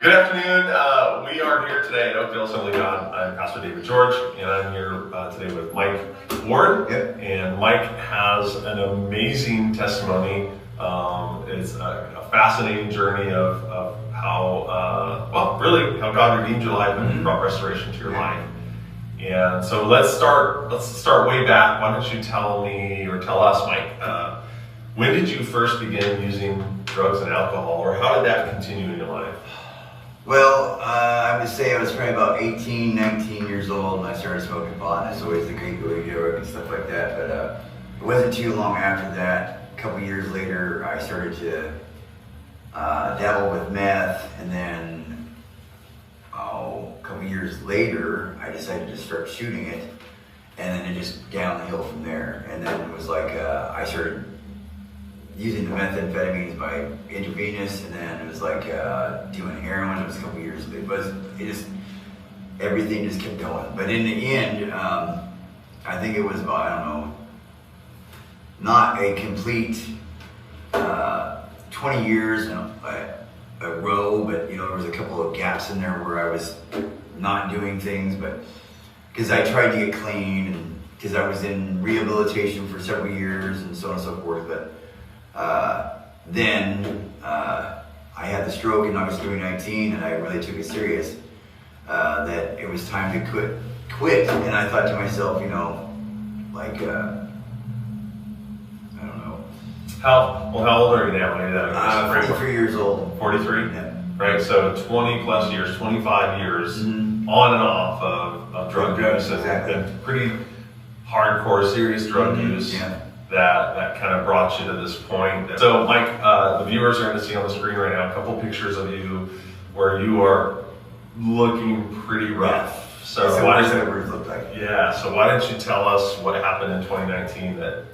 Good afternoon. We are here today at Oakdale Assembly of God. I'm Pastor David George, and I'm here today with Mike Ward. Yep. And Mike has an amazing testimony. It's a fascinating journey of how, how God redeemed your life and brought restoration to your life. And so let's start way back. Why don't you tell me, or tell us, Mike, when did you first begin using drugs and alcohol, or how did that continue in your life? Well, I would say I was probably about 18, 19 years old when I started smoking pot. It's always the great drug and stuff like that. But it wasn't too long after that. A couple years later, I started to dabble with meth. And then a couple years later, I decided to start shooting it. And then it just downhill from there. And then it was like I started using the methamphetamines by intravenous, and then it was like doing heroin. It was a couple years, but everything just kept going. But in the end, I think it was about, I don't know, not a complete 20 years in a row, but there was a couple of gaps in there where I was not doing things, but because I tried to get clean, and because I was in rehabilitation for several years and so on and so forth, but then I had the stroke in August 2019, and I really took it serious that it was time to quit. And I thought to myself, I don't know. How old are you now? 43 years old. 43? Yeah. Right, so 20 plus years, 25 years on and off of drug use, exactly. and pretty hardcore, serious drug use. Yeah. That kind of brought you to this point. So Mike, the viewers are going to see on the screen right now a couple pictures of you where you are looking pretty rough. Yeah. So why does that look like? Yeah, so why don't you tell us what happened in 2019 that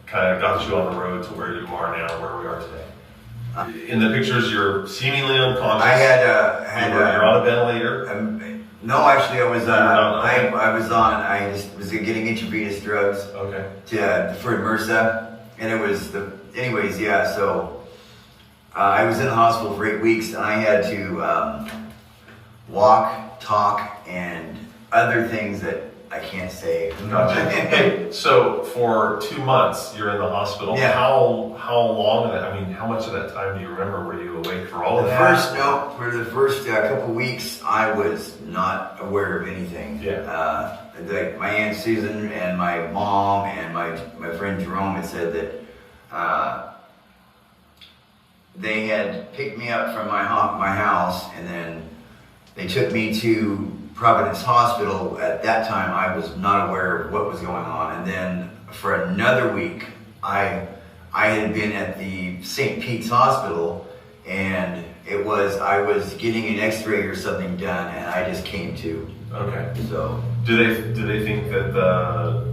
kind of got you on the road to where you are now, where we are today? In the pictures, you're seemingly unconscious. You're on a ventilator. No, actually, I was was getting intravenous drugs. Okay. For MRSA, and it was So I was in the hospital for 8 weeks, and I had to walk, talk, and other things that I can't say. Gotcha. Hey, so for 2 months you're in the hospital. Yeah. How long? How much of that time do you remember? Were you awake for all of that? For the first couple weeks, I was not aware of anything. Yeah. Like my Aunt Susan and my mom and my friend Jerome had said that they had picked me up from my house, and then they took me to Providence Hospital. At that time, I was not aware of what was going on. And then for another week, I had been at the St. Pete's Hospital, and I was getting an X-ray or something done, and I just came to. Okay. So do they think that the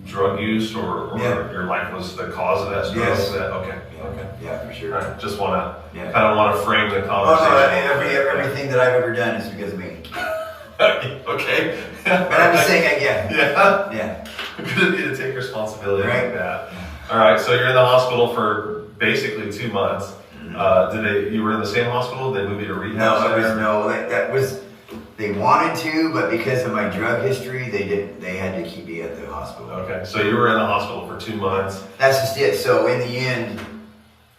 drug use or your life was the cause of that stroke? Yes. Okay. Yeah, for sure. All right. Just want to frame the conversation. Everything that I've ever done is because of me. Okay. But I'm just saying, Yeah. Good of you to take responsibility right. like that. All right. So you're in the hospital for basically 2 months. You were in the same hospital? Did they move you to rehab center? They wanted to, but because of my drug history, they had to keep me at the hospital. Okay. So you were in the hospital for 2 months. That's just it. So in the end,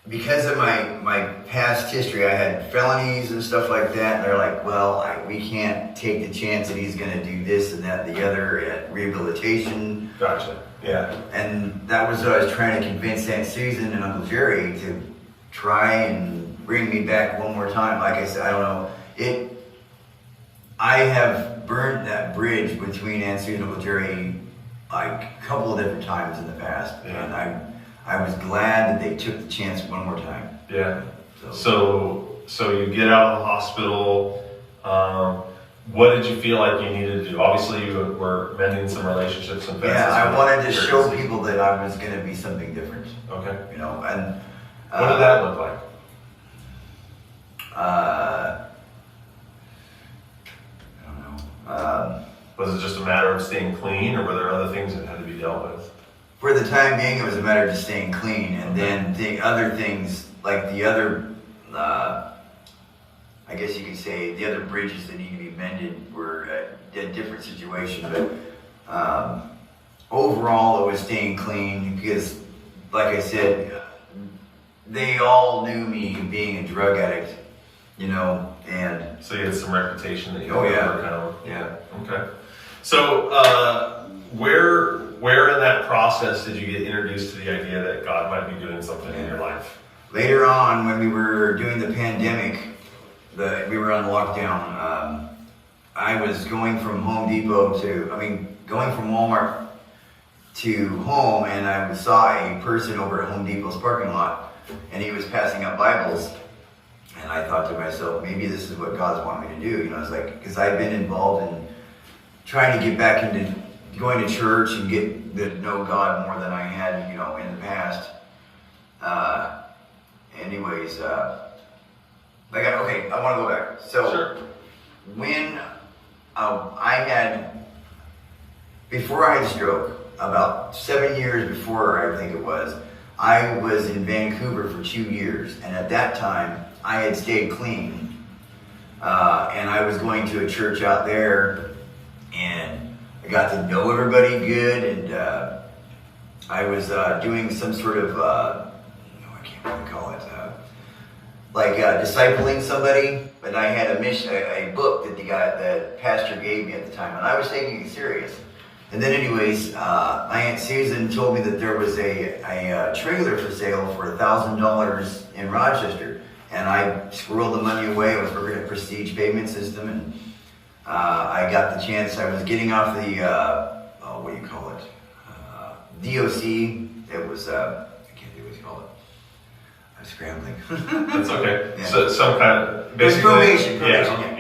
because of my past history, I had felonies and stuff like that. And they're like, well, we can't take the chance that he's going to do this and that and the other at rehabilitation. Gotcha. Yeah. And that was what I was trying to convince Aunt Susan and Uncle Jerry to try and bring me back one more time. Like I said, I don't know. I have burned that bridge between Aunt Susan and Uncle Jerry like a couple of different times in the past. Yeah. And I was glad that they took the chance one more time. Yeah. So you get out of the hospital. What did you feel like you needed to do? Obviously, you were mending some relationships and fences. Yeah, I wanted to show people that I was going to be something different. Okay. And what did that look like? I don't know. Was it just a matter of staying clean, or were there other things that had to be dealt with? For the time being, it was a matter of just staying clean, and then the other things, like the other I guess you could say the other bridges that need to be mended were a different situation, but overall it was staying clean because, like I said, they all knew me being a drug addict, you know, and so you had some reputation that you Oh, had yeah. overcome. Yeah. Okay. So where in that process did you get introduced to the idea that God might be doing something in your life? later on when we were doing the pandemic, we were on lockdown. I was going from going from Walmart to home, and I saw a person over at Home Depot's parking lot, and he was passing out Bibles. And I thought to myself, maybe this is what God's wanting me to do. You know, it's like, because I've been involved in trying to get back into going to church and get to know God more than I had, you know, in the past. I want to go back. So Sure. when before I had a stroke, about 7 years before, I think it was, I was in Vancouver for 2 years. And at that time, I had stayed clean. And I was going to a church out there, and I got to know everybody good. And I was doing some sort of, I can't really call it, discipling somebody. But I had a book that the pastor gave me at the time, and I was taking it serious. And then anyways, my Aunt Susan told me that there was a trailer for sale for $1,000 in Rochester. And I squirreled the money away. I was working at Prestige Pavement System, and I got the chance. I was getting off the, DOC. It was, I can't think what you call it. I'm scrambling. That's okay. Yeah. So some kind of basically probation,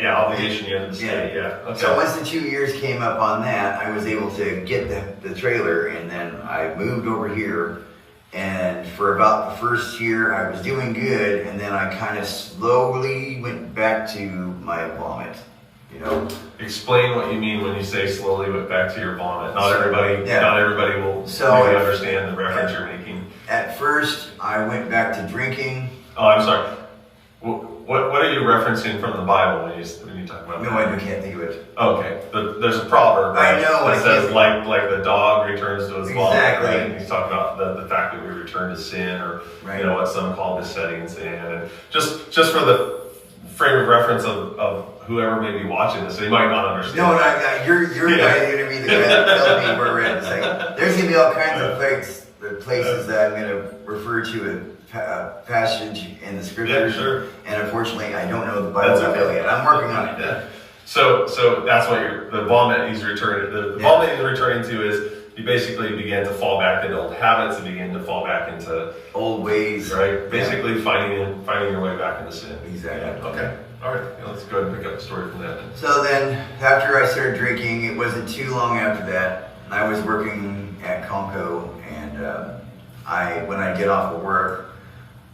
obligation you had to stay. Yeah. Okay. So once the 2 years came up on that, I was able to get the trailer, and then I moved over here. And for about the first year, I was doing good, and then I kind of slowly went back to my vomit. You know. Explain what you mean when you say slowly went back to your vomit. Not everybody will maybe understand the reference you're making. At first, I went back to drinking. Oh, I'm sorry. What are you referencing from the Bible when you talk about No, that? I can't think of it. Okay, there's a proverb, right? I know, that I says can't- like the dog returns to his vomit. Exactly. Right? And he's talking about the fact that we return to sin, or Right. what some call besetting sin. And just for the frame of reference of whoever may be watching this, they might not understand. No, you're going to be the guy that tells me where we're at. It's like, there's going to be all kinds of places that I'm going to refer to a passage in the scriptures. Yeah, sure. And unfortunately, I don't know the Bible that well yet. I'm working on it. Yeah. So that's what the vomit he's returning. The vomit he's returning to is you basically begin to fall back into old habits and begin to fall back into Old ways. right. Basically finding your way back into sin. Exactly. Yeah. Okay. All right. Yeah, let's go ahead and pick up the story from that. Then. So then, after I started drinking, it wasn't too long after that, I was working at Conco, and when I get off of work,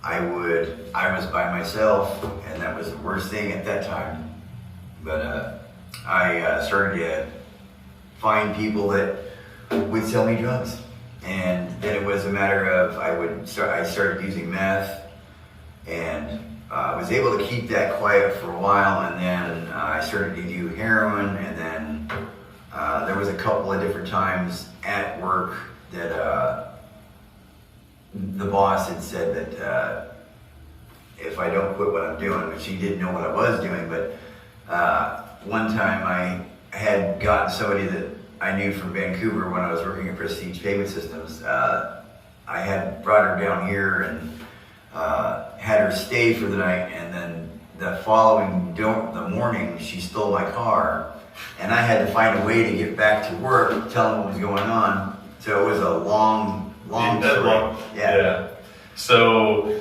I was by myself, and that was the worst thing at that time. But I started to find people that would sell me drugs, and then it was a matter of I started using meth, and I was able to keep that quiet for a while, and then I started to do heroin, and then there was a couple of different times at work that the boss had said that if I don't quit what I'm doing, which he didn't know what I was doing, but one time I had gotten somebody that I knew from Vancouver when I was working at Prestige Pavement Systems. I had brought her down here and had her stay for the night, and then the following the morning she stole my car, and I had to find a way to get back to work, tell them what was going on. So it was a long story. Yeah. So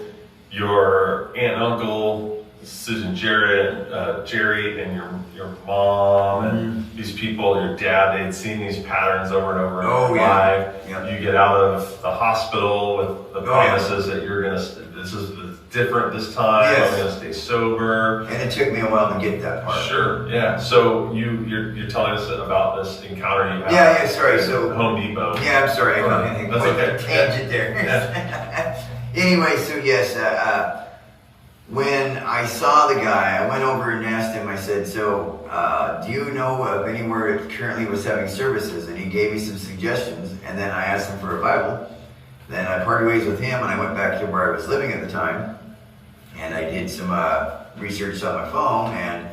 your aunt and uncle, Susan, Jerry, and your mom, and these people, your dad, they had seen these patterns over and over in your life. Yeah. You get out of the hospital with the promises that you're this is different this time. Yes. I'm gonna stay sober. And it took me a while to get that part. Sure. Yeah. So you're telling us about this encounter you had. Yeah. Sorry. So at Home Depot. yeah, I'm sorry. I That's okay. Tangent there. Yeah. Anyway, so yes, when I saw the guy, I went over and asked him, I said, so do you know of anywhere that currently was having services? And he gave me some suggestions, and then I asked him for a Bible. Then I parted ways with him, and I went back to where I was living at the time, and I did some research on my phone, and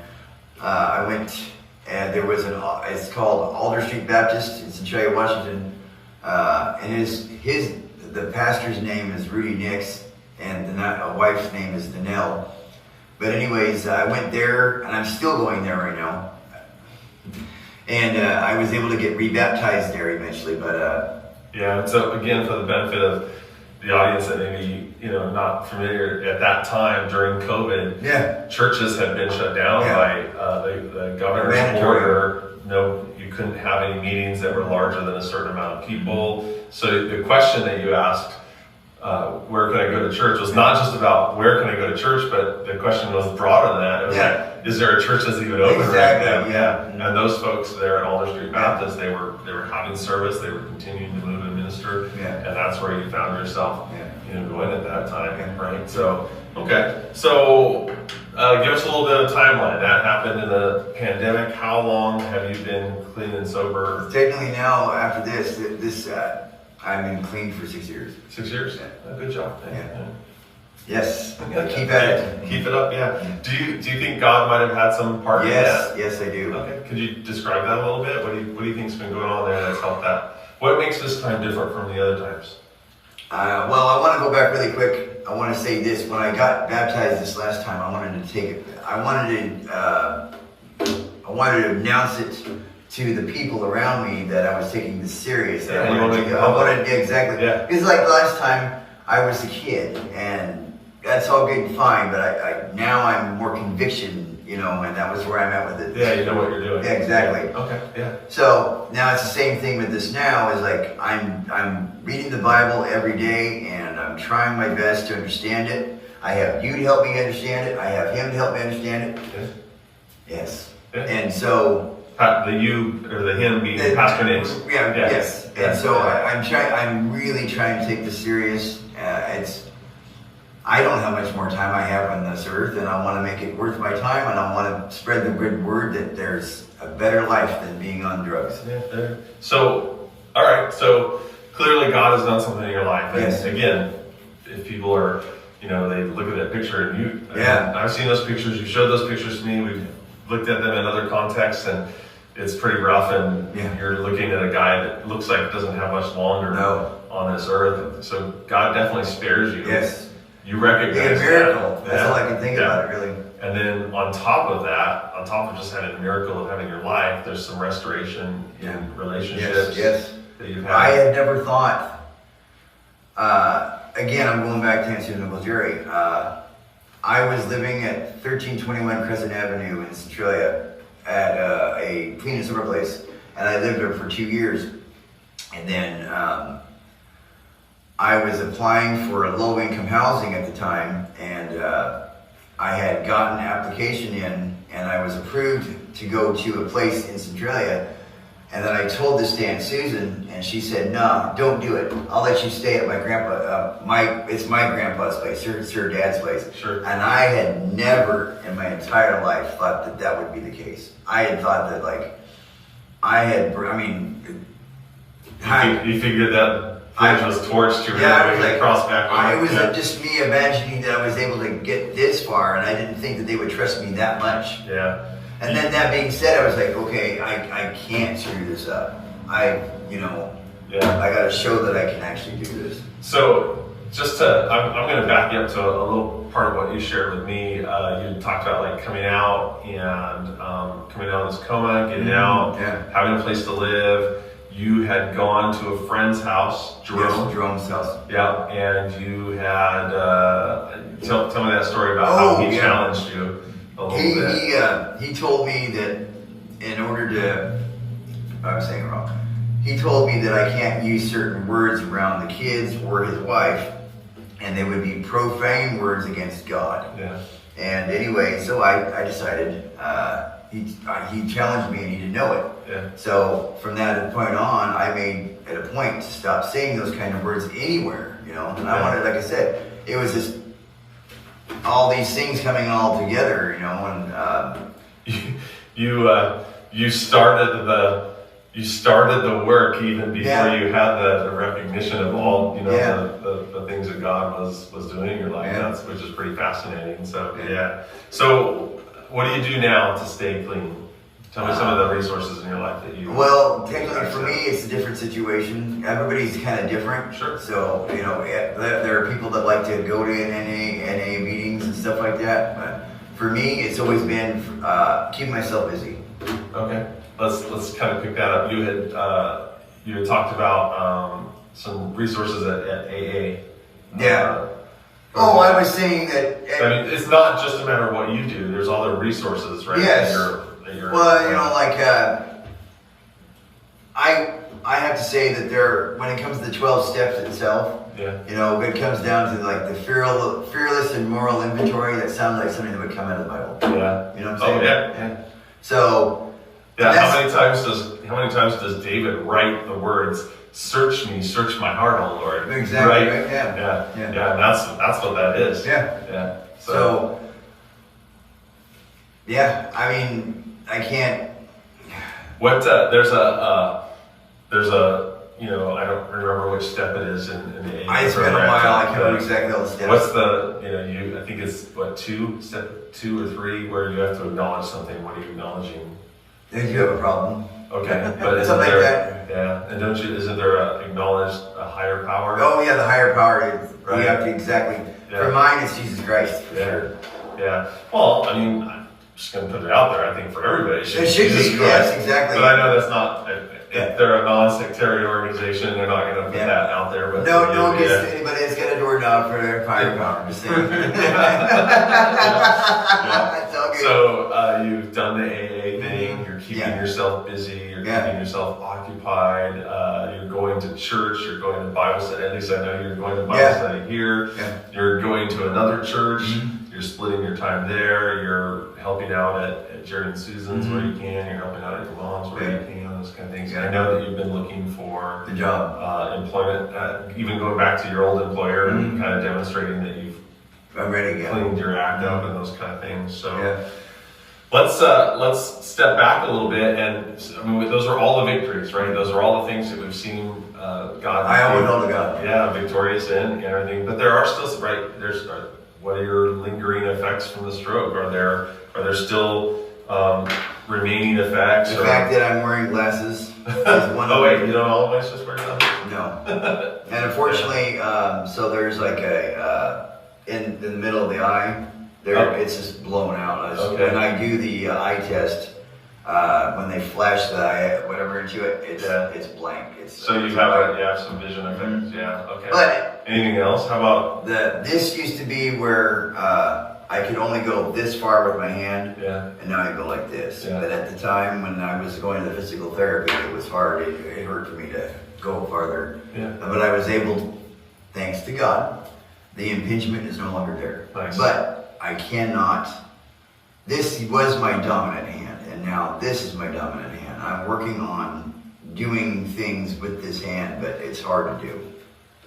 I went, and there was it's called Alder Street Baptist in Centralia, Washington, and the pastor's name is Rudy Nix, and the wife's name is Danelle. But anyways, I went there, and I'm still going there right now. And I was able to get rebaptized there eventually, but... Yeah, so again, for the benefit of the audience that maybe, not familiar at that time during COVID, churches had been shut down by the governor's order. No, you couldn't have any meetings that were larger than a certain amount of people. So the question that you asked, where can I go to church, was not just about where can I go to church, but the question was broader than that. It was like, is there a church that's even open right now? Yeah. And those folks there at Alder Street Baptist, they were having service, they were continuing to move and minister, and that's where you found yourself going at that time, right? So, okay. So, give us a little bit of timeline. That happened in the pandemic. How long have you been clean and sober? Technically now, after this I've been clean for 6 years. 6 years? Yeah. Good job. Yeah. Yes. Keep at it. Keep it up. Yeah. Do you think God might have had some part in that? Yes, I do. Okay. Could you describe that a little bit? What do you think's been going on there that's helped that? What makes this time different from the other times? Well, I want to go back really quick. I want to say this. When I got baptized this last time, I wanted to announce it to the people around me that I was taking this serious. Yeah, exactly. Yeah. It's like last time I was a kid, and that's all good and fine, but now I'm more conviction, and that was where I'm at with it. Yeah, you know what you're doing. Yeah, exactly. Okay, yeah. So now it's the same thing with this now, is like I'm reading the Bible every day, and I'm trying my best to understand it. I have you to help me understand it. I have him to help me understand it. Yes. Yeah. And so... the you or the him being Pastor Nix. Yeah, yes. And so I'm really trying to take this serious. I don't know how much more time I have on this earth, and I want to make it worth my time, and I want to spread the good word that there's a better life than being on drugs. Yeah. So, all right. So clearly God has done something in your life. And again, if people are, they look at that picture and I've seen those pictures. You showed those pictures to me. We've looked at them in other contexts, and it's pretty rough, and you're looking at a guy that looks like doesn't have much longer on this earth. So God definitely spares you. Yes. You recognize a miracle. That's all I can think about it, really. And then on top of that, on top of just having a miracle of having your life, there's some restoration in relationships that you've had. I had never thought, again, I'm going back to Antonio Jerry. I was living at 1321 Crescent Avenue in Centralia at a clean and sober place, and I lived there for 2 years. And then I was applying for low-income housing at the time, and I had gotten an application in, and I was approved to go to a place in Centralia. And then I told this to Aunt Susan, and she said, "No, don't do it. I'll let you stay at my grandpa. It's my grandpa's place. It's her dad's place." Sure. And I had never in my entire life thought that would be the case. I had thought that you figured that flash was torched. Cross back. It was just me imagining that I was able to get this far, and I didn't think that they would trust me that much. Yeah. And then that being said, I was like, okay, I can't screw this up. I got to show that I can actually do this. So I'm going to back you up to a little part of what you shared with me. You talked about coming out and coming out of this coma, getting out, having a place to live. You had gone to a friend's house, Jerome. Yes, Jerome's house. Yeah, and you had tell me that story about how he challenged you. He told me that in order to, I'm saying it wrong. He told me that I can't use certain words around the kids or his wife, and they would be profane words against God. Yeah. And anyway, so I decided. He challenged me, and he didn't know it. Yeah. So from that point on, I made it a point to stop saying those kind of words anywhere. And I wanted, like I said, it was just. all these things coming all together, you know, and you started the work even before you had the recognition of all the things that God was doing in your life. Which is pretty fascinating. So So what do you do now to stay clean? Tell me some of the resources in your life that you. Well, technically for me, it's a different situation. Everybody's kind of different. Sure. So there are people that like to go to NA meetings and stuff like that. But for me, it's always been keep myself busy. Okay. Let's kind of pick that up. You had talked about some resources at AA. Yeah. I was saying that. I mean, it's not just a matter of what you do. There's other resources, right? Yes. Well, I have to say that when it comes to the 12 steps itself, it comes down to like the fearless and moral inventory. That sounds like something that would come out of the Bible. Yeah. You know what I'm saying? Yeah. So. Yeah. How many times does David write the words, "Search me, search my heart, O Lord"? Exactly. Right? Yeah. And that's what that is. Yeah. So. I mean, I can't. What there's a I don't remember which step it is in the AA. It's been a while. I can't remember exactly all the steps. What's the I think it's step 2 or 3 where you have to acknowledge something. What are you acknowledging? If you have a problem. Okay, but isn't something there? Like that. Yeah, and isn't there acknowledged a higher power? Oh yeah, the higher power is. Right. You have to exactly. Yeah. For mine, it's Jesus Christ for sure. Yeah. Well, I mean, I'm just going to put it out there. I think for everybody, it should be Jesus Christ. Yes, exactly. But I know that's not. If they're a non-sectarian organization, they're not going to put that out there. But no one gets anybody that's got a doorknob for their higher power. Just saying. It's all good. So you've done the AA thing. You're keeping yourself busy. You're keeping yourself occupied. You're going to church. You're going to Bible study. At least I know you're going to Bible study here. Yeah. You're going to another church. Mm-hmm. You're splitting your time there. You're helping out at Jerry and Susan's where you can. You're helping out at your mom's where you can. Those kind of things. And I know that you've been looking for the job, employment. Even going back to your old employer and kind of demonstrating that you've cleaned your act up and those kind of things. So. Let's step back a little bit, and I mean, those are all the victories, right? Those are all the things that we've seen God. I owe it all to God. Yeah, victorious in and everything. But there are still what are your lingering effects from the stroke? Are there still remaining effects? The fact that I'm wearing glasses is one. Oh wait, you don't always just wear glasses? No. And unfortunately, so there's like in the middle of the eye. It's just blown out. When I do the eye test, when they flash the eye, whatever into it, it's blank. So you have some vision effects, Okay. But anything else? How about this used to be where I could only go this far with my hand, and now I go like this. Yeah. But at the time when I was going to the physical therapy, it was hard. It hurt for me to go farther. Yeah. But I was able, thanks to God, the impingement is no longer there. Nice. But I cannot. This was my dominant hand, and now this is my dominant hand. I'm working on doing things with this hand, but it's hard to do.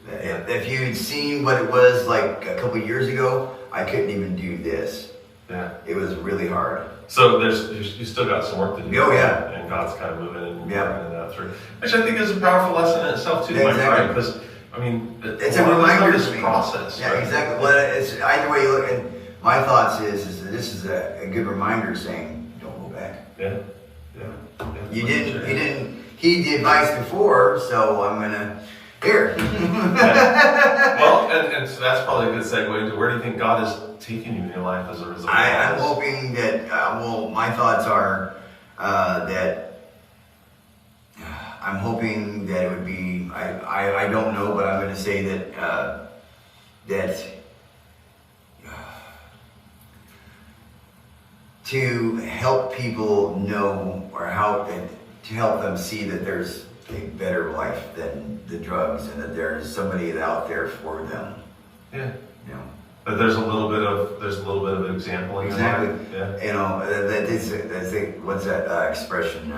If you had seen what it was like a couple years ago, I couldn't even do this. Yeah, it was really hard. So you still got some work to do. Oh yeah, and God's kind of moving and working that through, which I think is a powerful lesson in itself too. Exactly. Because I mean, it's a reminder to me. Process. Yeah, right? Exactly. Well, it's either way you look at. My thoughts is that this is a good reminder saying, don't go back. Yeah. You didn't heed the advice before, so I'm gonna here. Well, and so that's probably a good segue into where do you think God is taking you in your life as a result? I'm hoping that. My thoughts are that I'm hoping that it would be. I don't know, but I'm going to say that to help people know or to help them see that there's a better life than the drugs and that there's somebody out there for them. Yeah. But there's a little bit of example in exactly. Yeah. What's that expression?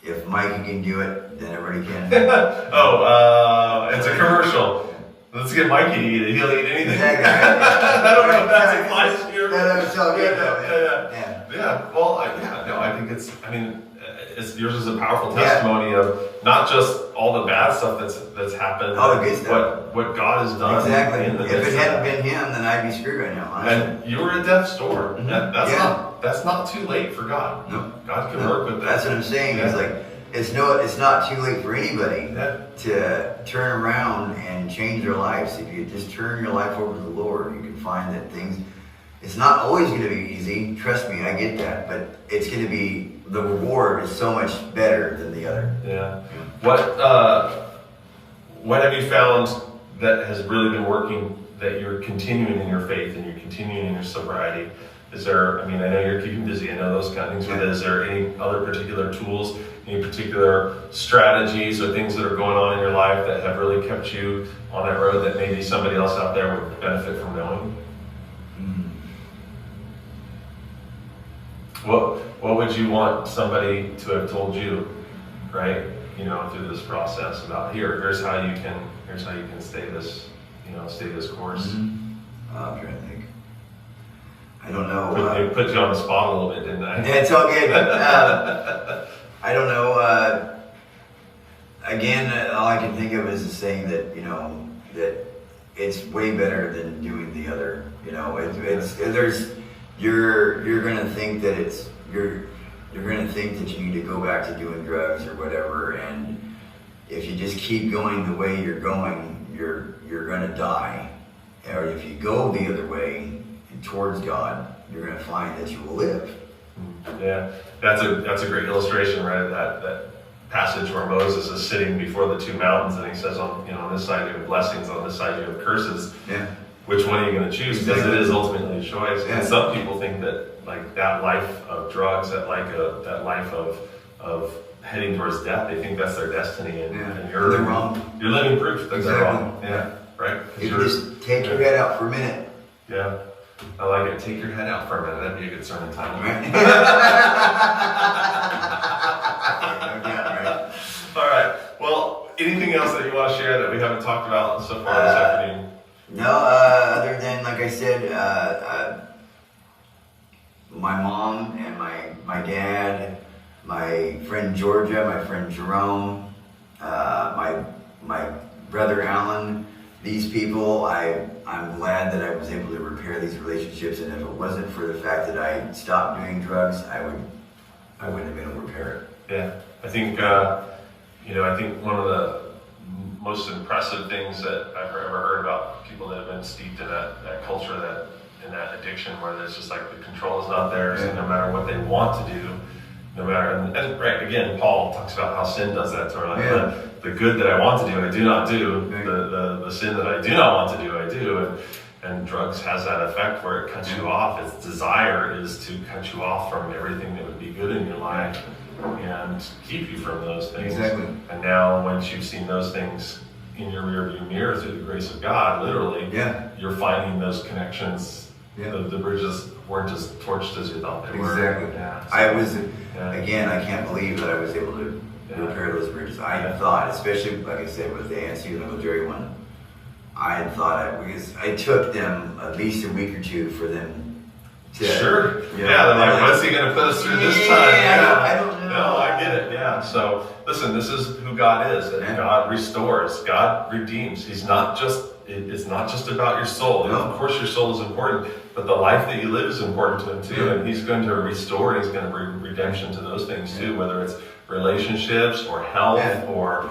If Mikey can do it, then everybody can. It's a commercial. Let's get Mikey to eat it. He'll eat anything. Exactly. I don't know if that's implied it's all good though. Yeah. Well, I think yours is a powerful testimony of not just all the bad stuff that's happened, all the good stuff, but what God has done. Exactly. In the If it hadn't been Him, then I'd be screwed right now. Honestly. And you were at death's door. Mm-hmm. That's not too late for God. No. God can work with that. That's what I'm saying. It's like it's not too late for anybody to turn around and change their lives. If you just turn your life over to the Lord, you can find that things. It's not always going to be easy. Trust me, I get that. But it's going to be, the reward is so much better than the other. Yeah. What have you found that has really been working, that you're continuing in your faith and you're continuing in your sobriety? Is there, I know you're keeping busy, I know those kind of things, but is there any other particular tools, any particular strategies or things that are going on in your life that have really kept you on that road that maybe somebody else out there would benefit from knowing? What would you want somebody to have told you, right? Through this process about here's how you can stay this course. Mm-hmm. I'm trying to think. I don't know. Put you on the spot a little bit, didn't I? Yeah, it's all good. I don't know. Again, all I can think of is saying that that it's way better than doing the other. You're gonna think that you're gonna think that you need to go back to doing drugs or whatever, and if you just keep going the way you're going, you're gonna die. Or if you go the other way towards God, you're gonna find that you will live. Yeah, that's a great illustration, right? That passage where Moses is sitting before the two mountains, and he says, on this side you have blessings, on this side you have curses. Yeah. Which one are you going to choose? Because it is ultimately a choice. Yeah. And some people think that that life of drugs, that life of heading towards death, they think that's their destiny, and They're wrong. You're living proof that they're wrong. Yeah. Right. You just take your head out for a minute. Yeah. I like it. Take your head out for a minute. That'd be a good sermon title. Right. All right. Well, anything else that you want to share that we haven't talked about so far this afternoon? No, other than, like I said, my mom and my dad, my friend Georgia, my friend Jerome, my brother Alan, these people, I'm glad that I was able to repair these relationships, and if it wasn't for the fact that I stopped doing drugs, I wouldn't have been able to repair it. Yeah, I think one of the most impressive things that I've ever heard about people that have been steeped in that culture, in that addiction, where there's just like the control is not theirs, and no matter what they want to do, and right, again, Paul talks about how sin does that to our life. The good that I want to do, I do not do. The sin that I do not want to do, I do. And drugs has that effect where it cuts you off. Its desire is to cut you off from everything that would be good in your life and keep you from those things. Exactly. And now, once you've seen those things in your rearview mirror through the grace of God, literally, you're finding those connections. The bridges weren't as torched as you thought they were. Exactly. Yeah, so, I was, again, I can't believe that I was able to repair those bridges. I thought, especially like I said with the Ancien and the Jerry one, I had thought because I took them at least a week or two for them to. Sure. They're like, what's he going to put us through this time? I don't know. No, I get it. Yeah. So listen, this is who God is. And God restores. God redeems. It's not just about your soul. No. Of course, your soul is important, but the life that you live is important to Him too. And He's going to restore. And He's going to bring redemption to those things too, whether it's relationships or health or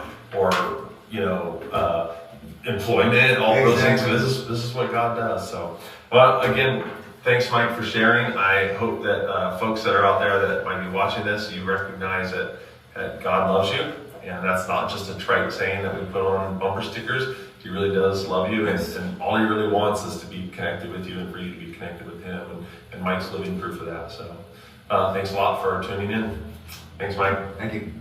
employment, all those things. This is what God does. So, well, again, thanks, Mike, for sharing. I hope that folks that are out there that might be watching this, you recognize that God loves you, and that's not just a trite saying that we put on bumper stickers. He really does love you, and all He really wants is to be connected with you and for you to be connected with Him, and Mike's living proof of that. So, thanks a lot for tuning in. Thanks, Mike. Thank you.